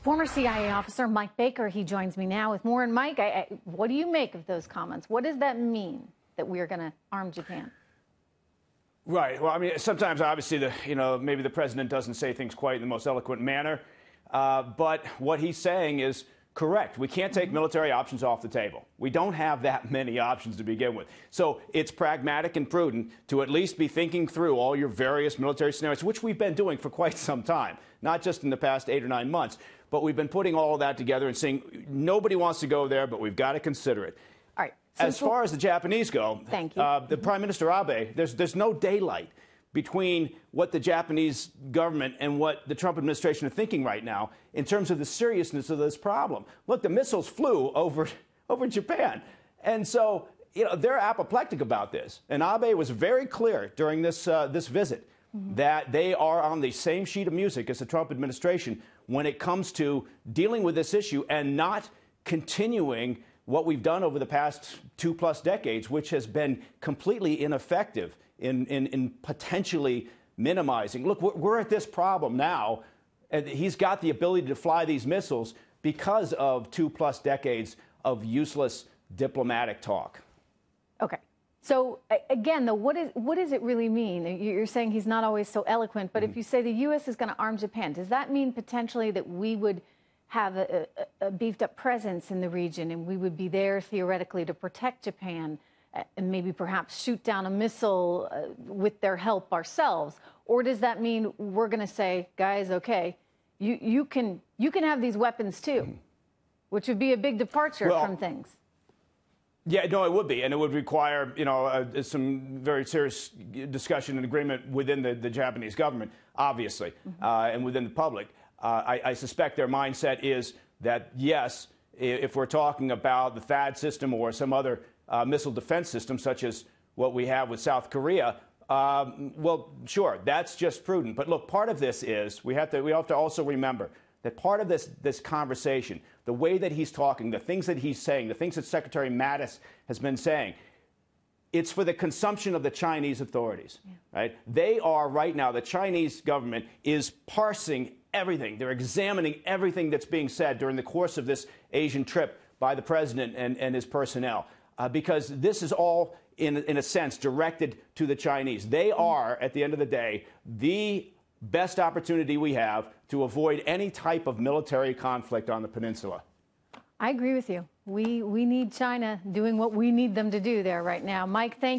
Former CIA officer Mike Baker, he joins me now with more. And Mike, what do you make of those comments? What does that mean that we are going to arm Japan? Right. Well, I mean, sometimes obviously maybe the president doesn't say things quite in the most eloquent manner, but what he's saying is correct. We can't take military options off the table. We don't have that many options to begin with. So it's pragmatic and prudent to at least be thinking through all your various military scenarios, which we've been doing for quite some time, not just in the past 8 or 9 months. But we've been putting all of that together and saying nobody wants to go there, but we've got to consider it. All right. As far as the Japanese go, thank you. The Prime Minister Abe, there's no daylight between what the Japanese government and what the Trump administration are thinking right now in terms of the seriousness of this problem. Look, the missiles flew over Japan. And so, they're apoplectic about this. And Abe was very clear during this visit that they are on the same sheet of music as the Trump administration when it comes to dealing with this issue and not continuing what we've done over the past 2+ decades, which has been completely ineffective in potentially minimizing. Look, we're at this problem now, and he's got the ability to fly these missiles because of 2+ decades of useless diplomatic talk. Okay. So again, though, what does it really mean? You're saying he's not always so eloquent, but if you say the U.S. is going to arm Japan, does that mean potentially that we would have a beefed up presence in the region and we would be there theoretically to protect Japan and maybe perhaps shoot down a missile with their help ourselves? Or does that mean we're going to say, guys, okay, you can have these weapons too, which would be a big departure from things? Yeah, no, it would be, and it would require, some very serious discussion and agreement within the Japanese government, obviously, and within the public. I suspect their mindset is that, yes, if we're talking about the THAAD system or some other missile defense system, such as what we have with South Korea, well, sure, that's just prudent. But look, part of this is we have to also remember that part of this conversation, the way that he's talking, the things that he's saying, the things that Secretary Mattis has been saying, it's for the consumption of the Chinese authorities, right? They are right now, the Chinese government is parsing everything. They're examining everything that's being said during the course of this Asian trip by the president and his personnel, because this is all, in a sense, directed to the Chinese. They are, at the end of the day, the best opportunity we have to avoid any type of military conflict on the peninsula. I agree with you. We need China doing what we need them to do there right now. Mike, thank you.